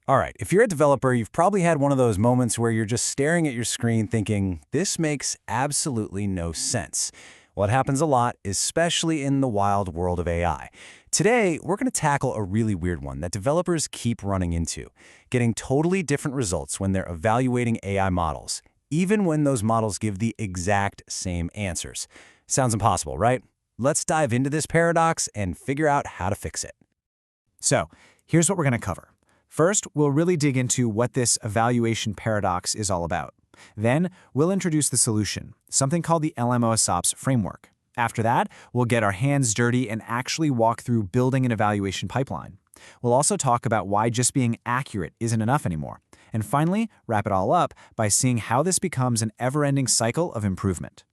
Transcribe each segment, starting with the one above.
All right, if you're a developer, you've probably had one of those moments where you're just staring at your screen thinking, this makes absolutely no sense. Well, it happens a lot, especially in the wild world of AI. Today, we're going to tackle a really weird one that developers keep running into, getting totally different results when they're evaluating AI models, even when those models give the exact same answers. Sounds impossible, right? Let's dive into this paradox and figure out how to fix it. So, here's what we're going to cover. First, we'll really dig into what this evaluation paradox is all about. Then, we'll introduce the solution, something called the LMOSOPS framework. After that, we'll get our hands dirty and actually walk through building an evaluation pipeline. We'll also talk about why just being accurate isn't enough anymore. And finally, wrap it all up by seeing how this becomes an ever-ending cycle of improvement.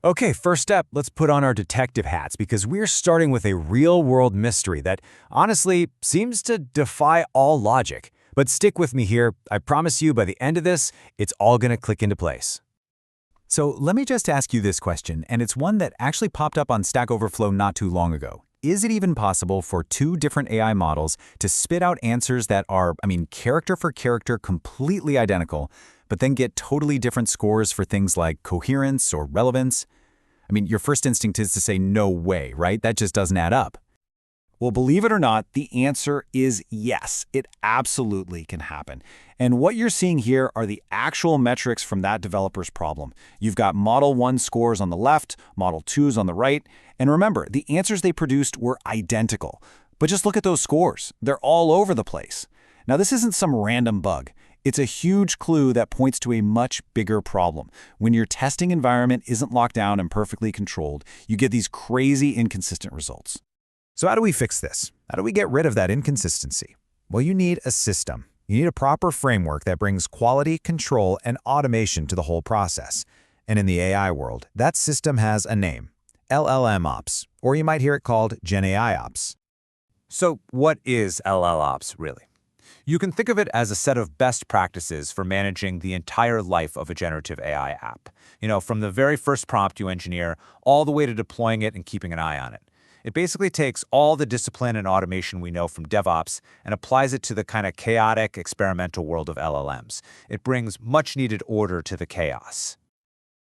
Okay, first step, let's put on our detective hats because we're starting with a real-world mystery that, honestly, seems to defy all logic. But stick with me here. I promise you by the end of this, it's all going to click into place. So let me just ask you this question, and it's one that actually popped up on Stack Overflow not too long ago. Is it even possible for two different AI models to spit out answers that are, character for character completely identical, but then get totally different scores for things like coherence or relevance? Your first instinct is to say no way, right? That just doesn't add up. Well, believe it or not, the answer is yes. It absolutely can happen. And what you're seeing here are the actual metrics from that developer's problem. You've got Model 1 scores on the left, Model 2's on the right, and remember, the answers they produced were identical. But just look at those scores. They're all over the place. Now, this isn't some random bug. It's a huge clue that points to a much bigger problem. When your testing environment isn't locked down and perfectly controlled, you get these crazy inconsistent results. So how do we fix this? How do we get rid of that inconsistency? Well, you need a system. You need a proper framework that brings quality, control, and automation to the whole process. And in the AI world, that system has a name, LLMOps, or you might hear it called GenAI Ops. So what is LLOps really? You can think of it as a set of best practices for managing the entire life of a generative AI app. From the very first prompt you engineer all the way to deploying it and keeping an eye on it. It basically takes all the discipline and automation we know from DevOps and applies it to the kind of chaotic, experimental world of LLMs. It brings much-needed order to the chaos.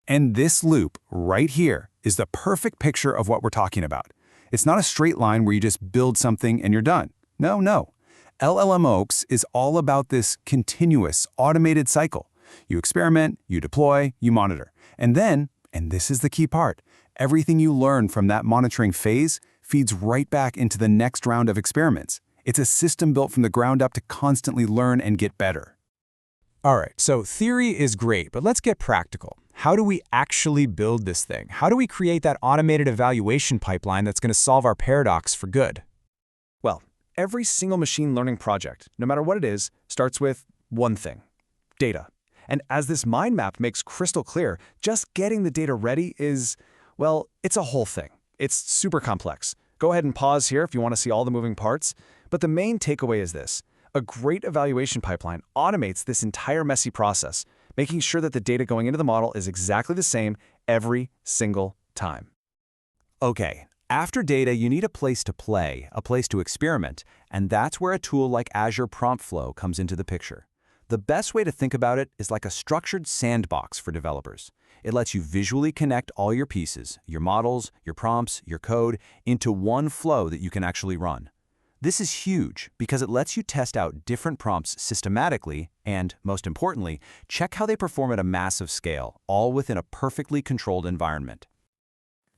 And this loop right here is the perfect picture of what we're talking about. It's not a straight line where you just build something and you're done. No. LLMOps is all about this continuous, automated cycle. You experiment, you deploy, you monitor. And then, and this is the key part, everything you learn from that monitoring phase feeds right back into the next round of experiments. It's a system built from the ground up to constantly learn and get better. All right, so theory is great, but let's get practical. How do we actually build this thing? How do we create that automated evaluation pipeline that's going to solve our paradox for good? Well, every single machine learning project, no matter what it is, starts with one thing: data. And as this mind map makes crystal clear, just getting the data ready is, well, it's a whole thing. It's super complex. Go ahead and pause here if you want to see all the moving parts. But the main takeaway is this: a great evaluation pipeline automates this entire messy process, making sure that the data going into the model is exactly the same every single time. Okay, after data, you need a place to play, a place to experiment, and that's where a tool like Azure Prompt Flow comes into the picture. The best way to think about it is like a structured sandbox for developers. It lets you visually connect all your pieces, your models, your prompts, your code, into one flow that you can actually run. This is huge because it lets you test out different prompts systematically and, most importantly, check how they perform at a massive scale, all within a perfectly controlled environment.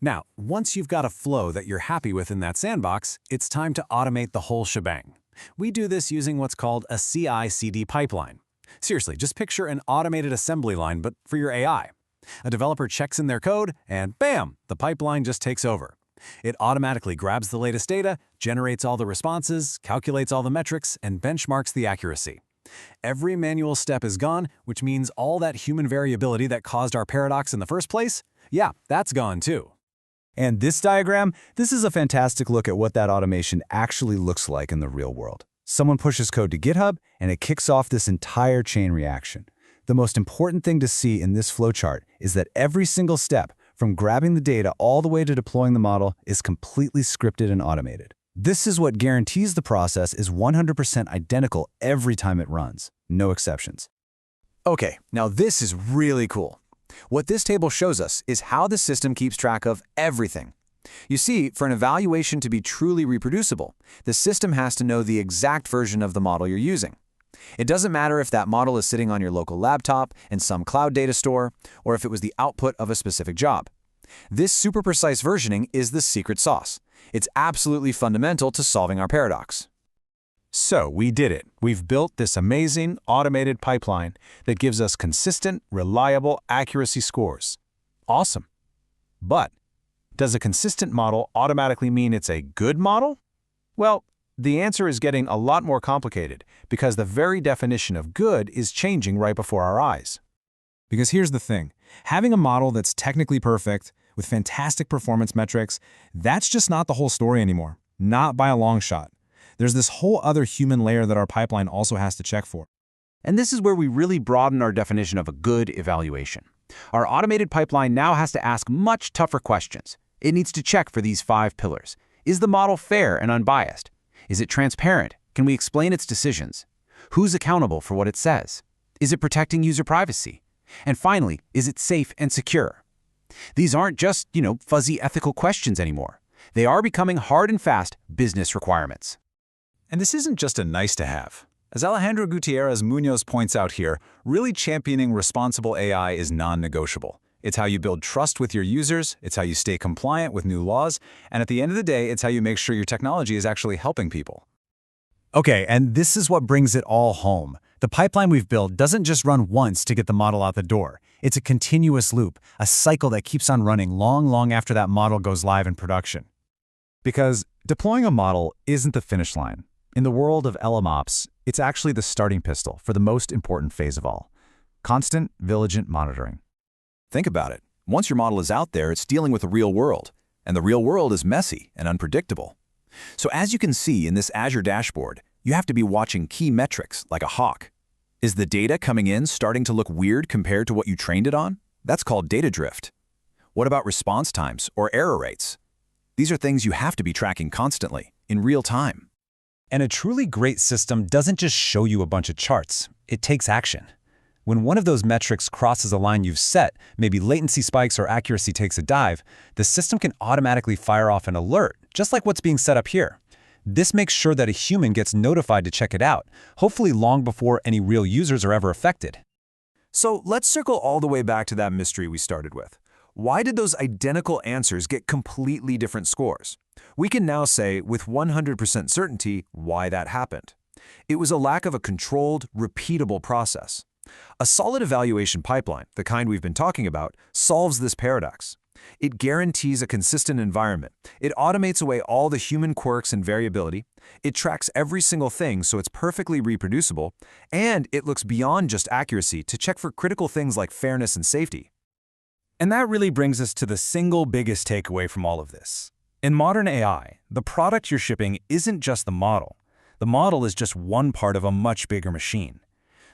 Now, once you've got a flow that you're happy with in that sandbox, it's time to automate the whole shebang. We do this using what's called a CI/CD pipeline. Seriously, just picture an automated assembly line, but for your AI. A developer checks in their code, and bam, the pipeline just takes over. It automatically grabs the latest data, generates all the responses, calculates all the metrics, and benchmarks the accuracy. Every manual step is gone, which means all that human variability that caused our paradox in the first place, yeah, that's gone too. And this diagram, this is a fantastic look at what that automation actually looks like in the real world. Someone pushes code to GitHub, and it kicks off this entire chain reaction. The most important thing to see in this flowchart is that every single step, from grabbing the data all the way to deploying the model, is completely scripted and automated. This is what guarantees the process is 100% identical every time it runs. No exceptions. Okay, now this is really cool. What this table shows us is how the system keeps track of everything. You see, for an evaluation to be truly reproducible, the system has to know the exact version of the model you're using. It doesn't matter if that model is sitting on your local laptop in some cloud data store, or if it was the output of a specific job. This super precise versioning is the secret sauce. It's absolutely fundamental to solving our paradox. So we did it. We've built this amazing automated pipeline that gives us consistent, reliable accuracy scores. Awesome. But does a consistent model automatically mean it's a good model? Well, the answer is getting a lot more complicated because the very definition of good is changing right before our eyes. Because here's the thing, having a model that's technically perfect, with fantastic performance metrics, that's just not the whole story anymore, not by a long shot. There's this whole other human layer that our pipeline also has to check for. And this is where we really broaden our definition of a good evaluation. Our automated pipeline now has to ask much tougher questions. It needs to check for these 5 pillars. Is the model fair and unbiased? Is it transparent? Can we explain its decisions? Who's accountable for what it says? Is it protecting user privacy? And finally, is it safe and secure? These aren't just, fuzzy ethical questions anymore. They are becoming hard and fast business requirements. And this isn't just a nice-to-have. As Alejandro Gutierrez Munoz points out here, really championing responsible AI is non-negotiable. It's how you build trust with your users, it's how you stay compliant with new laws, and at the end of the day, it's how you make sure your technology is actually helping people. Okay, and this is what brings it all home. The pipeline we've built doesn't just run once to get the model out the door. It's a continuous loop, a cycle that keeps on running long after that model goes live in production. Because deploying a model isn't the finish line. In the world of LMOps, it's actually the starting pistol for the most important phase of all: constant, vigilant monitoring. Think about it. Once your model is out there, it's dealing with the real world, and the real world is messy and unpredictable. So as you can see in this Azure dashboard, you have to be watching key metrics like a hawk. Is the data coming in starting to look weird compared to what you trained it on? That's called data drift. What about response times or error rates? These are things you have to be tracking constantly, in real time. And a truly great system doesn't just show you a bunch of charts. It takes action. When one of those metrics crosses a line you've set, maybe latency spikes or accuracy takes a dive, the system can automatically fire off an alert, just like what's being set up here. This makes sure that a human gets notified to check it out, hopefully long before any real users are ever affected. So let's circle all the way back to that mystery we started with. Why did those identical answers get completely different scores? We can now say with 100% certainty why that happened. It was a lack of a controlled, repeatable process. A solid evaluation pipeline, the kind we've been talking about, solves this paradox. It guarantees a consistent environment. It automates away all the human quirks and variability. It tracks every single thing so it's perfectly reproducible. And it looks beyond just accuracy to check for critical things like fairness and safety. And that really brings us to the single biggest takeaway from all of this. In modern AI, the product you're shipping isn't just the model. The model is just one part of a much bigger machine.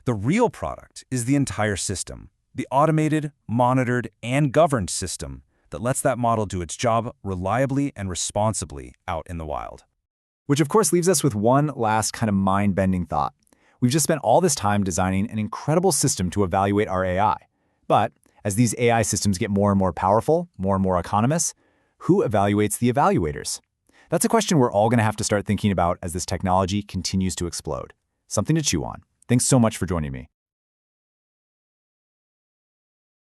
The real product is the entire system, the automated, monitored, and governed system that lets that model do its job reliably and responsibly out in the wild. Which of course leaves us with one last kind of mind-bending thought. We've just spent all this time designing an incredible system to evaluate our AI. But as these AI systems get more and more powerful, more and more autonomous, who evaluates the evaluators? That's a question we're all going to have to start thinking about as this technology continues to explode. Something to chew on. Thanks so much for joining me.